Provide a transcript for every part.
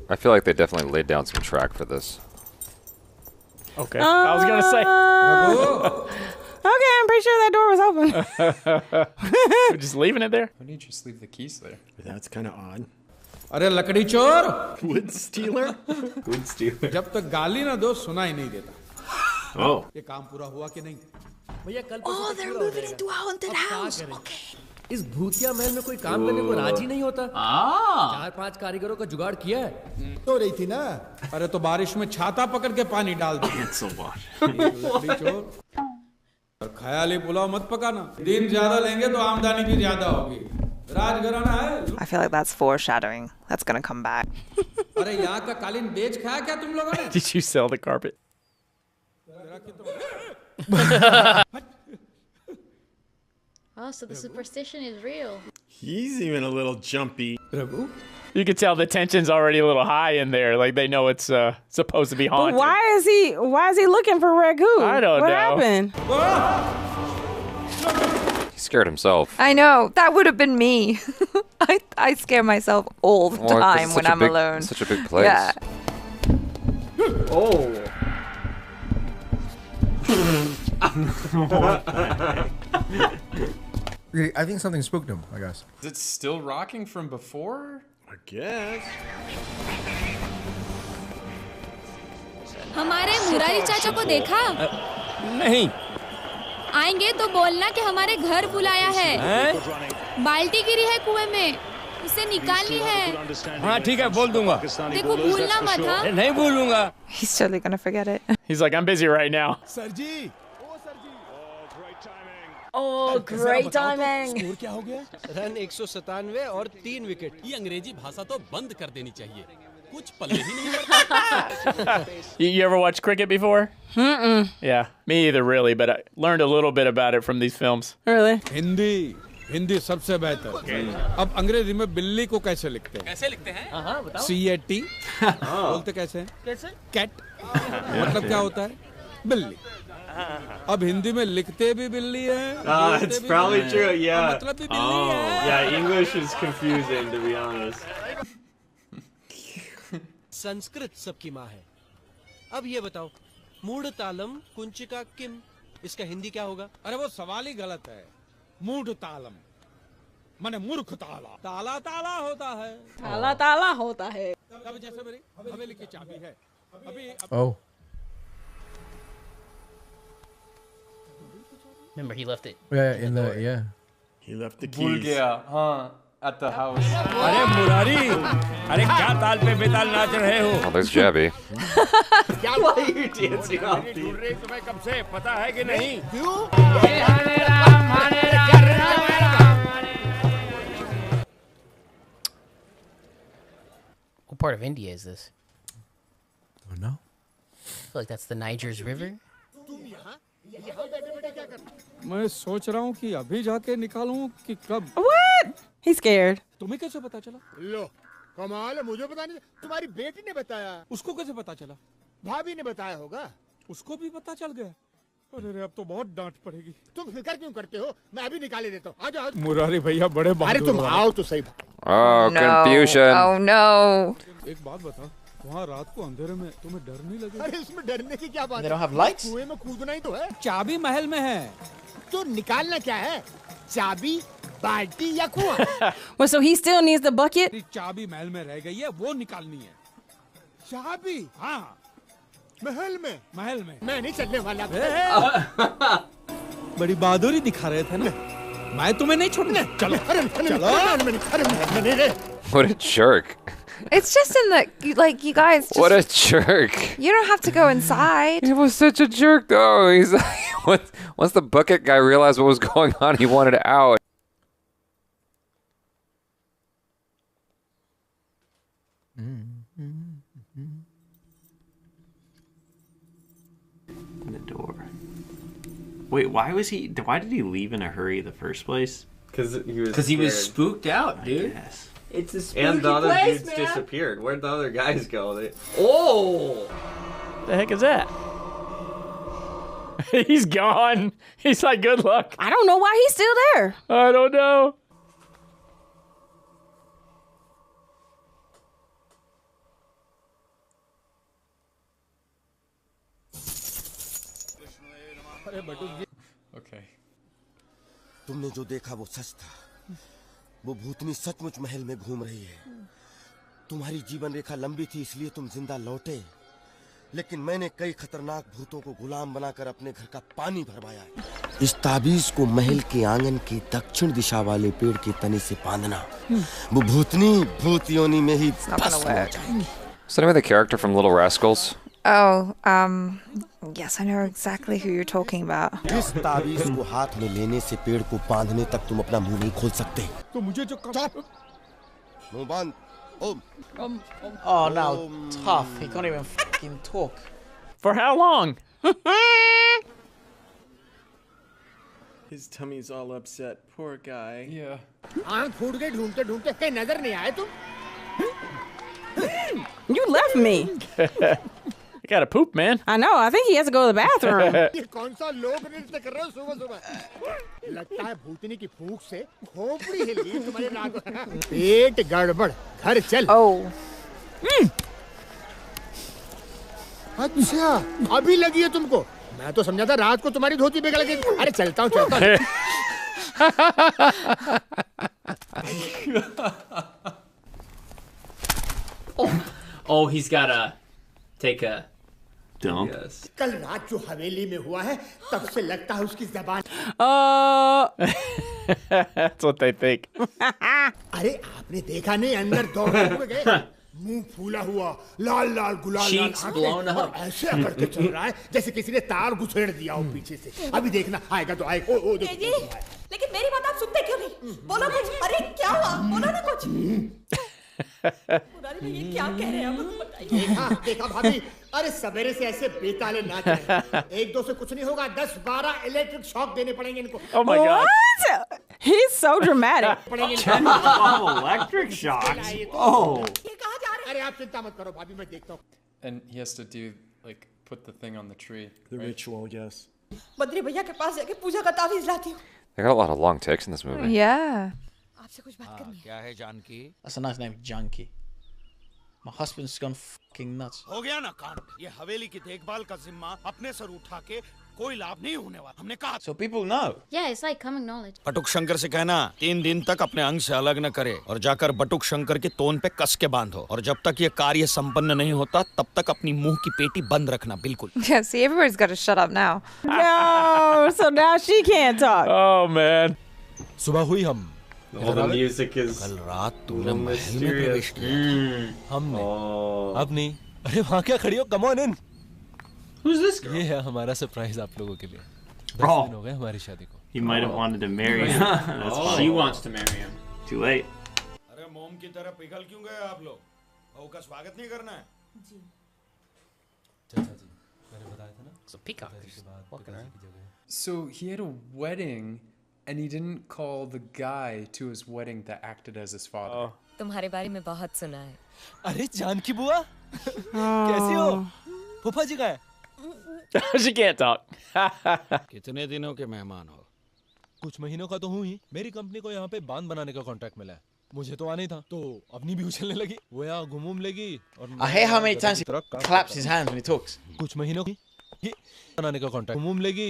I feel like they definitely laid down some track for this. Okay. I was gonna say. Okay, I'm pretty sure that door was open. We're just leaving it there. Why didn't you just leave the keys there? That's kind of odd. अरे लकड़ी चोर Wood stealer? Wood stealer. जब तक गाली ना दो सुनाई नहीं देता Oh. ये काम पूरा हुआ कि नहीं Oh, they're moving into a haunted house. Okay. इस भूतिया महल में कोई काम करने को राजी नहीं होता। 4-5 कारीगरों का जुगाड़ किया है। तो रही थी ना अरे तो बारिश में छाता पकड़ के पानी डाल दो Cancel water. लकड़ी चोर और ख्याली पुलाव मत पकाना दिन ज्यादा लेंगे तो आमदनी भी ज्यादा होगी राजघराना है I feel like that's foreshadowing. That's gonna come back. अरे यहाँ का कालीन बेच खाया क्या तुम लोगों ने Did you sell the carpet? Oh, so the superstition is real. He's even a little jumpy. Raghu You can tell the tension's already a little high in there. Like they know it's supposed to be But haunted. why is he looking for Ragu? I don't what know. happened? He scared himself. I know. That would have been me. I scare myself all the Well, 'cause time it's when such a I'm big- alone. Such a big place. Yeah. Oh. I think something spooked him, I guess. Is it still rocking from before? I guess. हमारे मुरारी चाचा को देखा? नहीं। आएंगे तो बोलना कि हमारे घर बुलाया है। बाल्टी गिरी है कुएं में, उसे निकालनी है। हाँ ठीक है बोल दूंगा। देखो भूलना मत हाँ। नहीं भूलूंगा। He's totally gonna forget it. He's like, I'm busy right now. Sir ji Oh, great timing. Score क्या हो गया रन 197 और 3 विकेट। ये अंग्रेजी भाषा तो बंद कर देनी चाहिए कुछ पल्ले ही नहीं पड़ता You ever watch cricket before? Mm-mm. Yeah, me either really, but I learned a little bit about it from these films. Really? Hindi सबसे बेहतर अब अंग्रेजी में बिल्ली को कैसे लिखते हैं कैसे लिखते हैं हाँ बताओ। CAT बोलते कैसे हैं कैसे? कैट मतलब क्या होता है बिल्ली अब हिंदी में लिखते भी बिल्ली है It's probably true, yeah. मतलब भी बिल्ली है Yeah, English is confusing, to be honest. Sanskrit सबकी माँ है। अब ये बताओ मूढ़ तालम कुंचिका किम इसका हिंदी क्या होगा? अरे वो सवाल ही गलत है मूढ़ तालम माने मूर्ख ताला ताला ताला होता है ताला ताला होता है। अब जैसे मेरी हवेली की चाबी है अभी Oh. Remember he left it Yeah, yeah. He left the भूल keys. गया हाँ at the house. अरे मुरारी, अरे क्या ताल पे बेताल नाच रहे हो? Oh, there's Jabby. Why are you dancing off the... ढूंढ रही तुम्हें कब से पता है कि नहीं? what part of India is this Don't know. I feel like that's the Niger's river मैं सोच रहा हूँ कि अभी जाके निकालूं कि कब What? He's scared. तुम्हें कैसे पता चला लो कमाल है मुझे पता नहीं तुम्हारी बेटी ने बताया उसको कैसे पता चला भाभी ने बताया होगा उसको भी पता चल गया अरे रे अब तो बहुत डांट पड़ेगी तुम फिक्र क्यों करते हो मैं अभी निकाले देता हूँ आ जाओ मुरारी भैया बड़े अरे बहादुर तुम हो। आओ तो सही Oh, No. confusion. Oh no. एक बात बता वहाँ रात को अंधेरे में तुम्हें डर नहीं लगे अरे इसमें डरने की क्या बात They don't have है lights? कुएं में कूदना ही तो है चाबी महल में है तो निकालना क्या है चाबी बाल्टी या कुआं Well, so he still needs the bucket? तेरी चाबी महल में रह गई है वो निकालनी है चाबी हाँ महल में महल में मैं नहीं चलने वाला बड़ी बहादुरी दिखा रहे थे ना मैं तुम्हें नहीं छोड़ने चलो अरे What a jerk. It's just in the like you guys. Just, What a jerk. you don't have to go inside. He was such a jerk, though. He's like, once the bucket guy realized what was going on, he wanted out. The door. Wait, why did he leave in a hurry in the first place? Because he was spooked out, dude. Yes. It's a spooky And the other place, dudes man. disappeared. Where'd the other guys go? Oh! The heck is that? He's gone. He's like, good luck. I don't know why he's still there. I don't know. Okay. तुमने जो देखा वो सच था। वो भूतनी सचमुच महल में घूम रही है। तुम्हारी जीवन रेखा लंबी थी इसलिए तुम जिंदा लौटे, लेकिन मैंने कई खतरनाक भूतों को गुलाम बनाकर अपने घर का पानी भरवाया है। इस ताबीज को महल के आंगन के दक्षिण दिशा वाले पेड़ के तने से बांधना। वो भूतनी भूत योनि में ही भस्म हो जाएगी। Is that anyway the character from Little Rascals? Oh, yes, I know exactly who you're talking about. इस ताबीज को हाथ में लेने से पेड़ को बांधने तक तुम अपना मुंह नहीं खोल सकते। तो मुझे जो मुंह बांध। Oh no, tough. He can't even fucking talk. For how long? His tummy's all upset. Poor guy. Yeah. आँख फूट गई ढूंढते ढूंढते कहीं नजर नहीं आए तुम? You left me. You gotta poop, man. I know. I think he has to go to the bathroom. ये कौन सा लोक नृत्य कर रहे हो सुबह सुबह? लगता है भूतनी की फूंक से खोपड़ी हिल गई तुम्हारे नाक में। पेट गड़बड़, घर चल। अच्छा, अभी लगी है तुमको? मैं तो समझा था रात को तुम्हारी धोती बिगड़ गई। अरे चलता हूँ चलता हूँ। Oh, he's gotta take a dump. Yes. कल रात जो हवेली में हुआ है, तब से लगता है उसकी ज़बान। That's what they think. अरे आपने देखा नहीं अंदर दो लोग गए, मुंह फूला हुआ, लाल लाल गुलाल लाल आंखें, ऐसे करके चल रहा है जैसे किसी ने तार घुसेड़ दिया हो पीछे से। अभी देखना आएगा तो आएगा। ओ देखो। लेकिन मेरी बात आप सुनते क्यों नहीं? बोलो कुछ। अरे क्या हुआ? बोलो ना कुछ। मुरारी ये क्या कह रहे हैं आप बताइए। देखा भाभी, अरे सवेरे से ऐसे बेताले नाच रहे हैं। एक दो से कुछ नहीं होगा, 10-12 इलेक्ट्रिक शॉक देने पड़ेंगे इनको। Oh my God. What? He's so dramatic. Electric shocks. Oh. अरे आप चिंता मत करो भाभी, मैं देखता हूँ। And he has to do like put the thing on the tree. The ritual, yes. Badri भैया के पास जाके पूजा का तावीज लाती हूँ। They got a lot of long takes in this movie. Yeah. आपसे कुछ बात करनी है। क्या है Janaki? That's a nice name, Junkie. My husband's gone fucking nuts. हो गया ना कांड। ये हवेली की देखभाल का जिम्मा अपने सर उठा के कोई लाभ नहीं होने वाला। हमने कहा। So people know. Yeah, it's like common knowledge. बटुक शंकर से कहना 3 दिन तक अपने अंग से अलग न करे और जाकर बटुक शंकर के तोन पे कस के बांधो और जब तक ये कार्य संपन्न नहीं होता तब तक अपनी मुंह की पेटी बंद रखना बिल्कुल। Yeah, see, everybody's got to shut up now. No, so now she can't talk. Oh man. सुबह हुई हम। All the music is कल रात तूने महल में प्रवेश किया। हमने। अब नहीं। अरे वहाँ क्या खड़ी हो? Come on in. Who's this girl? ये है हमारा सरप्राइज आप लोगों के लिए। 10 दिन हो गए हमारी शादी को। He might have wanted to marry him. That's funny. She wants to marry him. Too late. अरे मोम की तरह पिघल क्यों गए आप लोग? बहू का स्वागत नहीं करना है? जी। चाचा जी, मैंने बताया था ना? It's a peacock. So he had a wedding and he didn't call the guy to his wedding that acted as his father. तुम्हारे बारे में बहुत सुना है। अरे जानकी बुआ, कैसी हो? फूफा जी का है? She can't talk. कितने दिनों के मेहमान हो? कुछ महीनों का तो हूँ ही। मेरी कंपनी को यहाँ पे बांध बनाने का कॉन्ट्रैक्ट मिला है। मुझे तो आना ही था, तो अपनी भी उछलने लगी। वो यहाँ घूम लेगी और I hate how many times he claps his hands when he talks. कुछ महीनों की बनाने का कॉन्ट्रैक्ट घूम लेगी।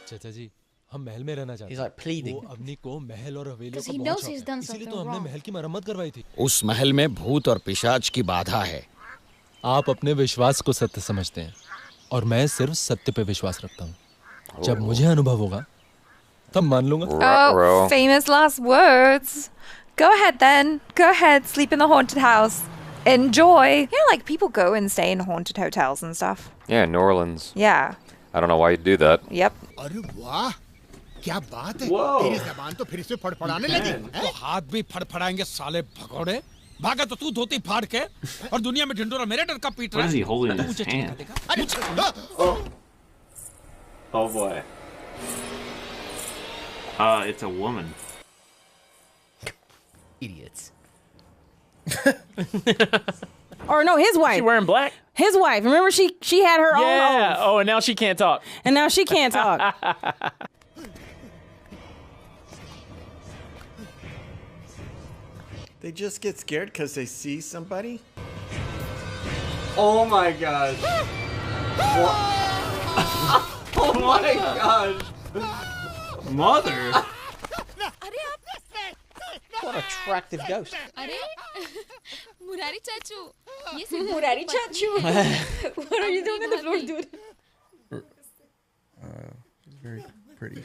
चाचा जी, हम महल में रहना चाहते हैं। He's like pleading. वो अपनी को महल और हवेलियों Because का he बहुत knows शौक he's है। done इसीलिए something तो हमने wrong. महल की मरम्मत करवाई थी। उस महल में भूत और पिशाच की बाधा है। आप अपने विश्वास को सत्य समझते हैं और मैं सिर्फ सत्य पे विश्वास रखता हूँ। जब मुझे अनुभव होगा तब मान लूंगा। Oh, famous last words. Go ahead then. Go ahead, sleep in the haunted house. Enjoy. You know, like people go and stay in haunted hotels and stuff. Yeah, New Orleans. Yeah. I don't know why you'd do that. Yep. अरे वाह, क्या बात है? तेरी ज़बान तो फिर से फड़फड़ाने लगी। तो हाथ भी फड़फड़ाएंगे साले भगोड़े। भागा तो तू धोती फाड़ के और दुनिया में ढिंडोरा मेरे डर का पीट रहा है। What is he holding in his hand? Oh boy. It's a woman. Idiots. Or no, his wife. She wearing black? His wife. Remember she had her own Yeah. oath. Oh, and now she can't talk. And now she can't talk. They just get scared because they see somebody? Oh my God. Oh my gosh. Mother. What attractive ghost. अरे मुरारी चाचू ये Murari chachu. What are you doing on the floor, dude? Very pretty.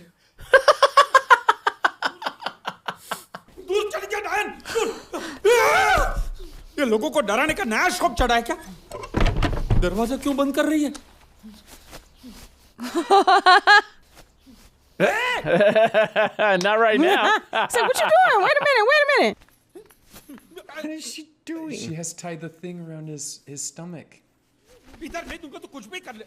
दूर चल जा डायन, दूर। ये लोगों को डराने का नया शौक चढ़ा है क्या? दरवाजा क्यों बंद कर रही है? Not right now. So what you doing? Wait a minute. What is she doing? She has tied the thing around his stomach. इधर नहीं दूंगा तो कुछ भी कर ले।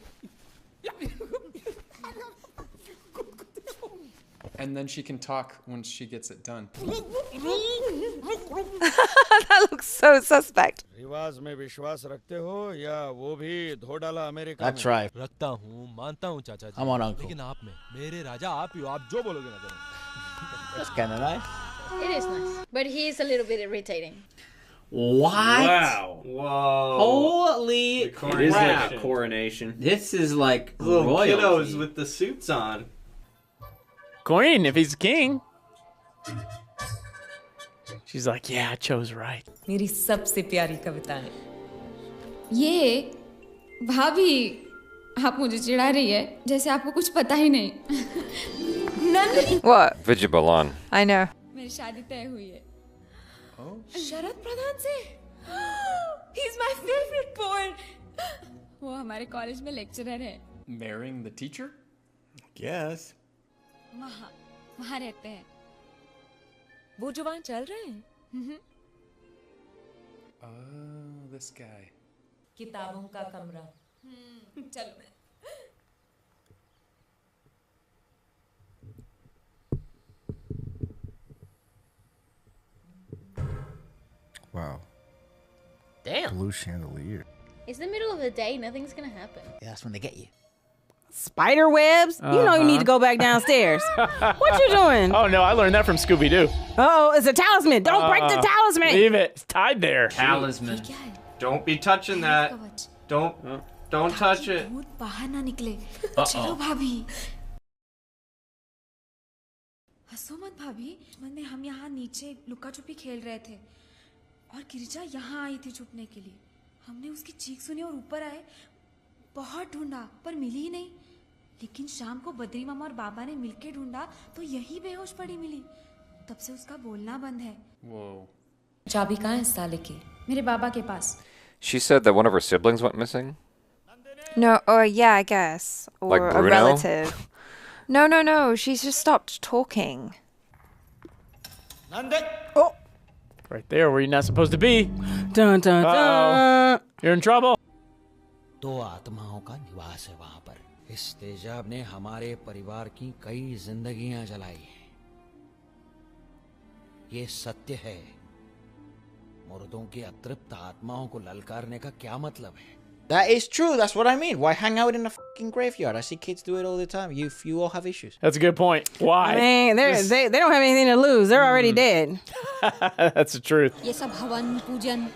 And then she can talk when she gets it done. That looks so suspect. रिवाज में विश्वास रखते हो या वो भी धो डाला अमेरिका That's में? right. रखता हूँ, मानता हूँ चाचा जी। I'm on uncle. लेकिन आप में, मेरे राजा आप ही हो, आप जो बोलोगे ना करूँ। That's kind of nice. It is nice, but he is a little bit irritating. What? Wow. Whoa. Holy It is crap. like a coronation. This is like Little royalty. kiddos with the suits on. Queen, if he's king. She's like, yeah, I chose right. मेरी सबसे प्यारी कविता है। ये भाभी आप मुझे चिढ़ा रही है जैसे आपको कुछ पता ही नहीं। Nandini What? Vijay Balan. I know. मेरी शादी तय हुई है। शरद प्रधान से। He's my favorite poet. वो हमारे कॉलेज में लेक्चरर है। Marrying the teacher? Yes. वहाँ रहते हैं। वो जो वहाँ चल रहे हैं। Oh, this guy. किताबों का कमरा। चलो। Wow. Damn. Blue chandelier. It's the middle of the day. Nothing's gonna happen. Yeah, that's when they get you. Spider webs? You know you need to go back downstairs. What you doing? Oh, no, I learned that from Scooby-Doo. Oh, it's a talisman. Don't break the talisman. Leave it. It's tied there. Talisman. Don't be touching that. Don't touch it. भूत बाहर ना निकले। Uh-oh. चलो भाभी। हंसो मत भाभी। बचपन में हम यहाँ नीचे लुका छुपी खेल रहे थे और गिरिजा यहाँ आई थी छुपने के लिए। हमने उसकी चीख सुनी और ऊपर आए। बहुत ढूंढा पर मिली ही नहीं। लेकिन शाम को बद्री मामा और बाबा ने मिलके ढूंढा तो यही बेहोश पड़ी मिली। तब से उसका बोलना बंद है। Whoa. चाबी कहाँ है इस ताले की? मेरे बाबा के पास। She said that one of her siblings went missing. No, or yeah, I guess. Or Like a Bruno? relative. No. She's just stopped talking. Oh. Right there where you're not supposed to be. Dun dun dun. You're in trouble. दो आत्माओं का निवास है वहां पर। इस तेजाब ने हमारे परिवार की कई जिंदगियां जलाई हैं। ये सत्य है। मुर्दों की अतृप्त आत्माओं को ललकारने का क्या मतलब है? That is true. That's what I mean. Why hang out in a fucking graveyard? I see kids do it all the time. You all have issues. That's a good point. Why? Man, they don't have anything to lose. They're already dead. That's the truth. ये सब हवन पूजन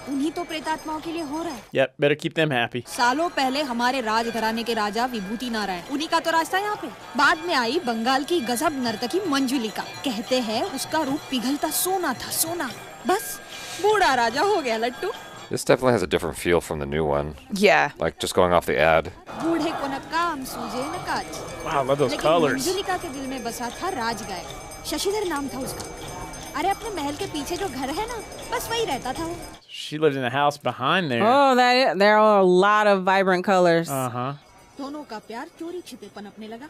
उन्हीं तो प्रेतात्माओं के लिए हो रहा है। Yep, better keep them happy. सालों पहले हमारे राजघराने के राजा विभूति नारायण उन्हीं का तो रास्ता यहाँ पे। बाद में आई बंगाल की गजब नर्तकी मंजुलिका। कहते हैं उसका रूप पिघलता सोना था, सोना। बस बूढ़ा राजा हो गया लट्टू। This definitely has a different feel from the new one. Yeah. Like just going off the ad. बूढ़े को न काम सूझे न काज। Wow, I love those लेकिन colors. मंजुलिका के दिल में बसा था राजगाय। शशिधर नाम था उसका। अरे अपने महल के पीछे जो घर है ना, बस वही रहता था वो। She lived in the house behind there. Oh, there are a lot of vibrant colors. Uh-huh. दोनों का प्यार चोरी छिपे पनपने लगा।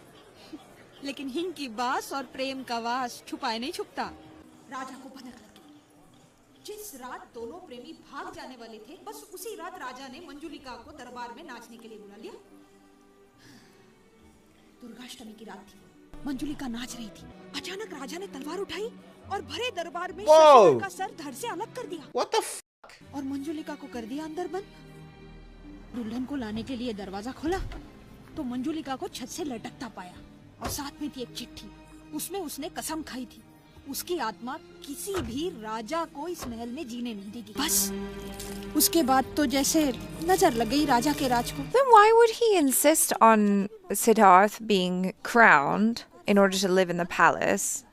लेकिन हिंग की बास और प्रेम का वास छुपाए नहीं छुपता। राजा को भनक लगी। जिस रात दोनों प्रेमी भाग जाने वाले थे, बस उसी रात राजा ने मंजुलिका को दरबार में नाचने के लिए बुला लिया। दुर्गाष्टमी की रात थी। मंजुलिका नाच रही थी। अचानक राजा ने तलवार उठाई और भरे दरबार में शशिधर का सर धड़ से अलग कर दिया। What the fuck? और मंजुलिका को कर दिया अंदर बंद। दुल्हन को लाने के लिए दरवाजा खोला तो मंजुलिका को छत से लटकता पाया और साथ में थी एक चिट्ठी। उसमें उसने कसम खाई थी उसकी आत्मा किसी भी राजा को इस महल में जीने नहीं देगी। बस उसके बाद तो जैसे नजर लग गई राजा के राज को। Then why would he insist on Siddharth being crowned in order to live in the palace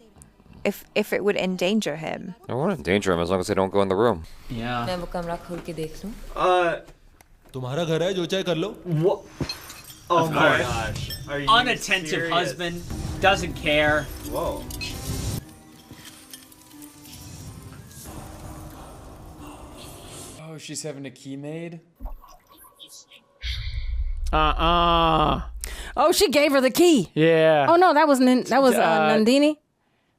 if it would endanger him? I won't endanger him as long as they don't go in the room. Yeah. मैं वो कमरा खोल के देख लूं? तुम्हारा घर है, जो चाहे कर लो. Oh Of my course. gosh. Are you Unattentive serious? husband. Doesn't care. Whoa. Oh, she's having a key made? Oh, she gave her the key. Yeah. Oh no, that was Nandini.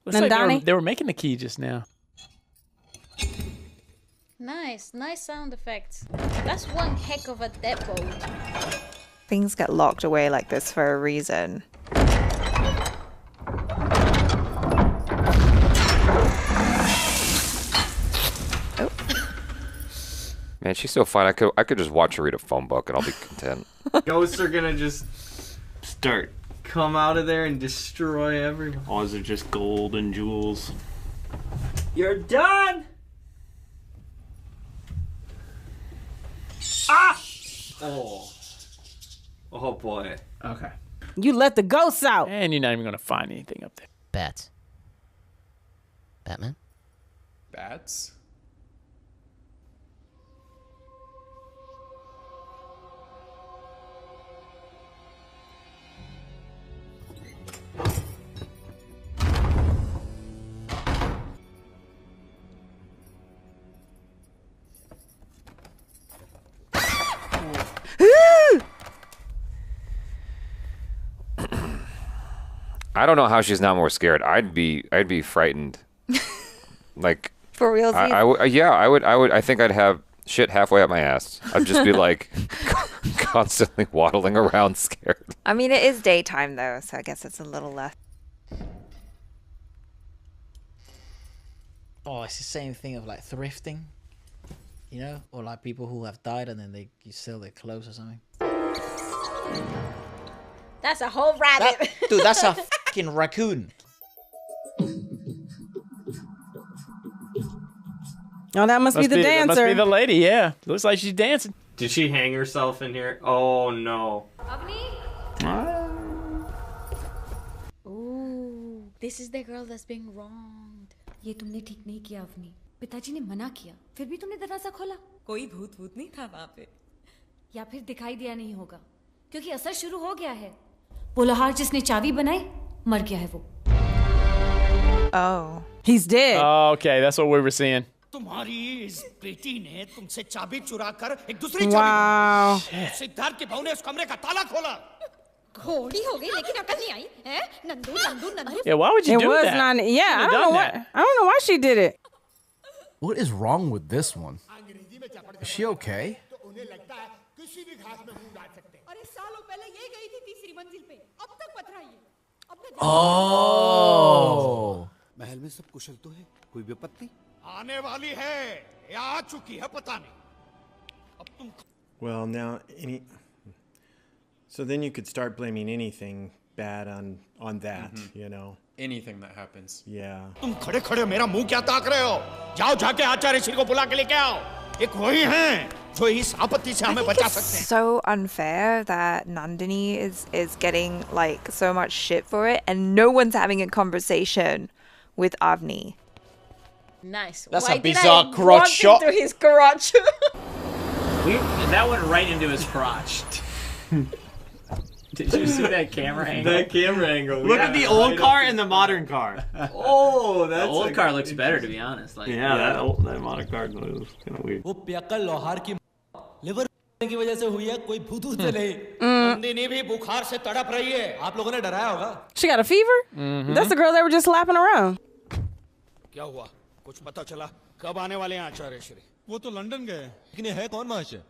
Looks like Nandani. they were making the key just now. Nice sound effects. That's one heck of a deadbolt. Things get locked away like this for a reason. Man, she's so fine. I could just watch her read a phone book and I'll be content. Ghosts are gonna just start come out of there and destroy everyone. All those are just gold and jewels. You're done. Ah! Oh. Oh boy. Okay. You let the ghosts out. And you're not even gonna find anything up there. Bats. Batman? Bats? I don't know how she's not more scared. I'd be frightened. Like For real? I think I'd have shit halfway up my ass. I'd just be like constantly waddling around scared. I mean, it is daytime though, so I guess it's a little less. Oh, it's the same thing of like thrifting, you know, or like people who have died and then you sell their clothes or something. That's a whole rabbit. Dude, that's a fucking raccoon. Oh, that must be the dancer. That must be the lady, yeah. Looks like she's dancing. Did she hang herself in here? Oh no. Ooh, this is the girl that's being wronged. ये तुमने ठीक नहीं किया अवनी। पिताजी ने मना किया, फिर भी तुमने दरवाजा खोला। कोई भूत नहीं था वहाँ पे। या फिर दिखाई दिया नहीं होगा, क्योंकि असर शुरू हो गया है। वो लोहार जिसने चाबी बनाई, मर गया है वो। Oh. He's dead. Oh, okay, that's what we were seeing. तुम्हारी इस बेटी ने तुमसे चाबी चुरा कर एक दूसरी Wow. चाबी सिद्धार्थ के बहू ने उस कमरे का ताला खोला घोड़ी हो गई लेकिन अकल नहीं आई हैं Nandu Nandu Nandu Yeah, why would you It do was that? not. Yeah, I Shouldn't have don't know done what. that. I don't know why she did it. What is wrong with this one? Is she okay? अरे सालों पहले ये गई थी तीसरी मंजिल पे अब तक पथराई है Oh. महल में सब कुशल तो है, कोई विपत्ति? आने वाली है या आ चुकी है पता नहीं अब तुम Well, now so then you could start blaming anything bad on that, you know. Anything that happens. Yeah. तुम खड़े खड़े मेरा मुंह क्या ताक रहे हो जाओ जाके आचार्य श्री को बुला के लेके आओ एक वही हैं जो इस आपत्ति से हमें बचा सकते हैं So unfair that Nandini is getting like so much shit for it and no one's having a conversation with Avni. Nice. That's Why a did bizarre I crotch walk shot. into his crotch? That went right into his crotch. Did you see that camera angle? That camera angle. Look at the old car and the modern car. Oh, that's the old car looks better, to be honest. Like, that modern car was kind of weird. वो प्याक्कल लोहार की liver की वजह से हुई है, कोई भूत से नहीं. नंदिनी भी बुखार से तड़प रही है आप लोगों ने डराया होगा. She got a fever? That's the girl they were just slapping around. क्या हुआ कुछ पता चला कब आने वाले हैं आचार्य श्री वो तो लंदन गए लेकिन है कौन महाशय?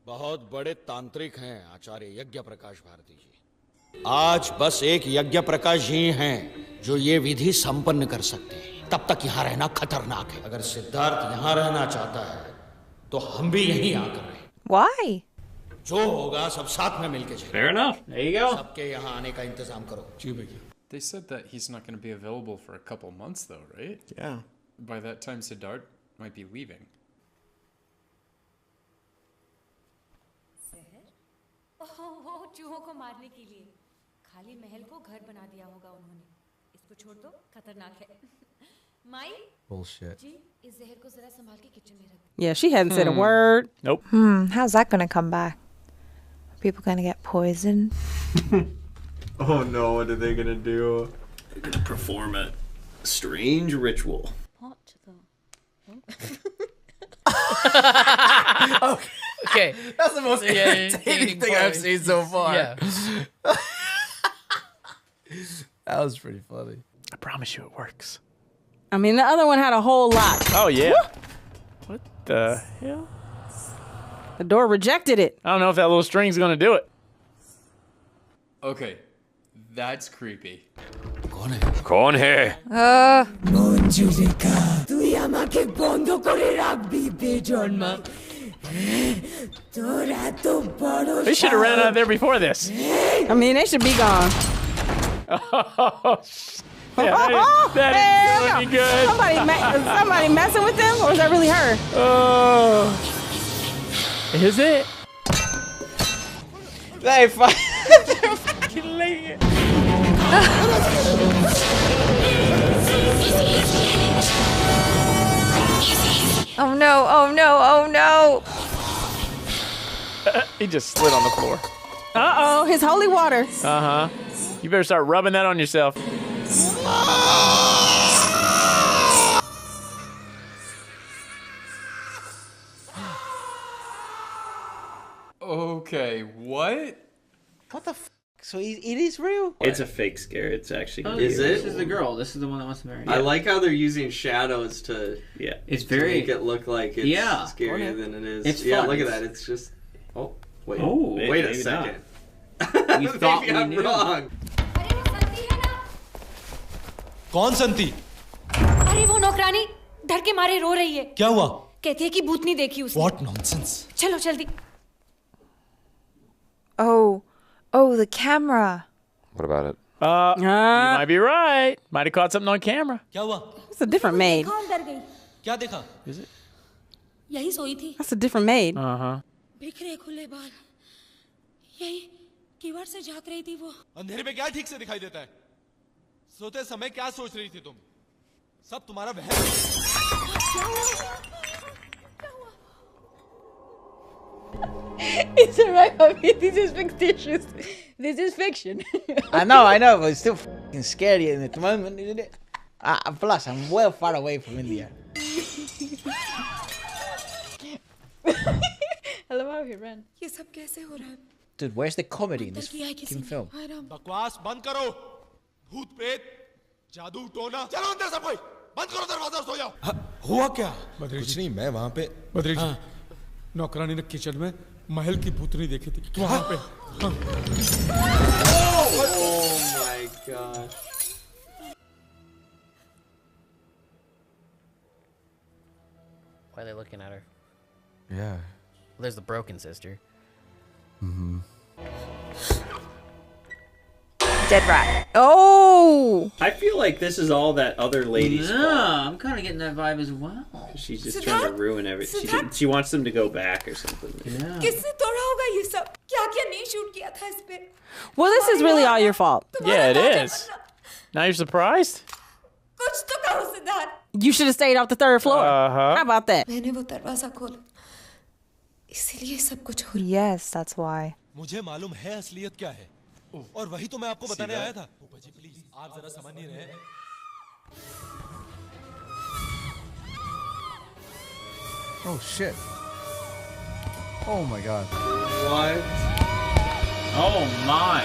बहुत बड़े तांत्रिक हैं आचार्य यज्ञ प्रकाश भारती जी आज बस एक यज्ञ प्रकाश जी हैं जो ये विधि संपन्न कर सकते हैं तब तक यहाँ रहना खतरनाक है अगर सिद्धार्थ यहाँ रहना चाहता है तो हम भी यहीं आकर रहे Why? जो होगा सब साथ में मिलके चलें Fair enough. There you go. सबके यहाँ आने का इंतजाम करो जी भैया They said that he's not going to be available for a couple months, though, right? Yeah. By that time, Siddharth might be leaving. वो चूहों को मारने के लिए खाली महल को घर बना दिया होगा उन्होंने. इसको छोड़ दो, खतरनाक है. माई Bullshit. जी इस जहर को जरा संभाल के किचन में रख. Yeah, she hadn't said a word. Nope. How's that gonna come back? Are people gonna get poisoned? Oh no, what are they gonna do? They're gonna perform a strange ritual. What though? Okay, that's the most entertaining thing I've seen so far. Yeah. That was pretty funny. I promise you it works. I mean, the other one had a whole lot. Oh, yeah. What the hell? The door rejected it. I don't know if that little string's going to do it. Okay, that's creepy. कौन है? মঞ্জুলিকা তুই আমাকে বন্ধ করে রাখবি বেজন্মা তোর এত বড় They should have ran out of there before this. I mean, they should be gone. Oh, that ain't looking good. Somebody messing with them, or is that really her? Oh, is it? They're fucking laying it. Oh no, oh no, oh no. He just slid on the floor. Uh-oh, his holy water. Uh-huh. You better start rubbing that on yourself. Okay, what? What the f? So it is real? It's a fake scare. It's actually. Oh, Is this it? is the girl. This is the one that wants to marry. I like how they're using shadows to It's to very make it look like it's scarier than it is. It's yeah, fun. look at that. It's just. Oh wait. Oh, wait a maybe second. We thought Maybe we I'm knew. wrong. कौन संती? अरे वो नौकरानी डर के मारे रो रही है. क्या हुआ? कहती है कि भूतनी देखी उसने. What nonsense? चलो जल्दी. Oh, the camera. What about it? You might be right. Might have caught something on camera. क्या हुआ? It's a different maid. कौन डर गई क्या देखा? Is it? यही सोई थी That's a different maid. Uh-huh. बिखरे खुले बाल यही कीवाड़ से झांक रही थी वो अंधेरे में क्या ठीक से दिखाई देता है? सोते समय क्या सोच रही थी तुम? सब तुम्हारा It's alright, Bobby. This is fictitious. This is fiction. I know, but it's still fucking scary at the moment, isn't it? Plus, I'm well far away from India. Hello, how you ran? ये सब कैसे हो रहा है? Dude, where's the comedy in this fucking film? बकवास बंद करो. भूत प्रेत, जादू टोना. चलो अंदर सब कोई. बंद करो दरवाजा और सो जाओ. हुआ क्या? कुछ नहीं, मैं वहाँ पे. बद्री जी, नौकरानी ने किचन में महल की भूतनी देखी थी वहाँ पे. Oh my god. Why are they looking at her? Yeah. There's the broken sister. Mm-hmm. Dead rat. Oh! I feel like this is all that other lady's No, fault. I'm kind of getting that vibe as well. She's just trying to ruin everything. She wants them to go back or something. Yeah. किसने तोड़ा होगा ये सब क्या क्या नहीं shoot किया था इस पे Well, this is really all your fault. Yeah, it is. Now you're surprised? कुछ तो करो Siddharth You should have stayed off the third floor. Uh-huh. How about that? मैंने वो दरवाजा खोला. इसीलिए सब कुछ हो. Yes, that's why. मुझे मालूम है असलियत क्या है. और वही तो मैं आपको बताने आया था. जी प्लीज, आप जरा समझ नहीं रहे. Oh shit. Oh my god. What? Oh my.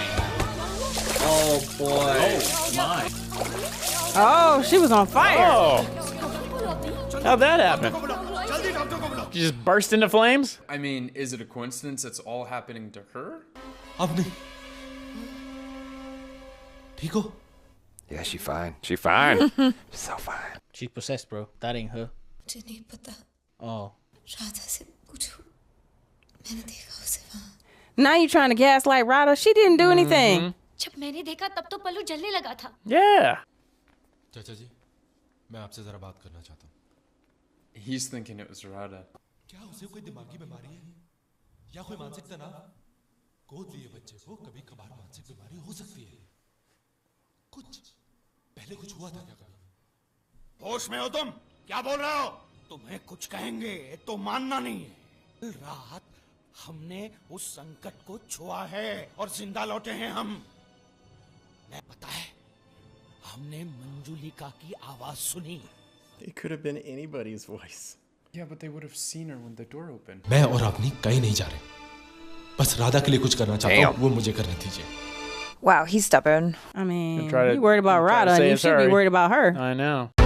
Oh boy. Oh my. Oh, she was on fire. Oh! How'd that happen? You just burst into flames? I mean, is it a coincidence it's all happening to her? अब नहीं. ठीक हो? Yeah, she fine. She fine. She's so fine. She's possessed, bro. That ain't her. मुझे नहीं पता. Oh. Radha से पूछो. मैंने देखा उसे वहाँ. Now you trying to gaslight Rada? She didn't do anything. जब मैंने देखा तब तो पल्लू जलने लगा था। Yeah. चाचा जी, मैं आपसे जरा बात करना चाहता हूँ। He's thinking it was Radha. क्या उसे कोई दिमागी बीमारी है या कोई मानसिक तनाव? गोद लिए बच्चे को कभी कभार मानसिक बीमारी हो सकती है। पहले कुछ हुआ था क्या कभी? होश में हो तुम? क्या बोल रहे हो? तुम्हें कुछ कहेंगे तो मानना नहीं है। कल रात हमने उस संकट को छुआ है और जिंदा लौटे हैं हम। मैं पता है, हमने मंजुलिका की आवाज सुनी। It could have been anybody's voice. Yeah, but they would have seen her when the door opened. मैं और अपनी कहीं नहीं जा रहे, बस राधा के लिए कुछ करना चाहता हूँ, वो मुझे करने दीजिए। Wow, he's stubborn. I mean, Try to- you worried about try to Radha, say and you it's should be her. worried about her. I know.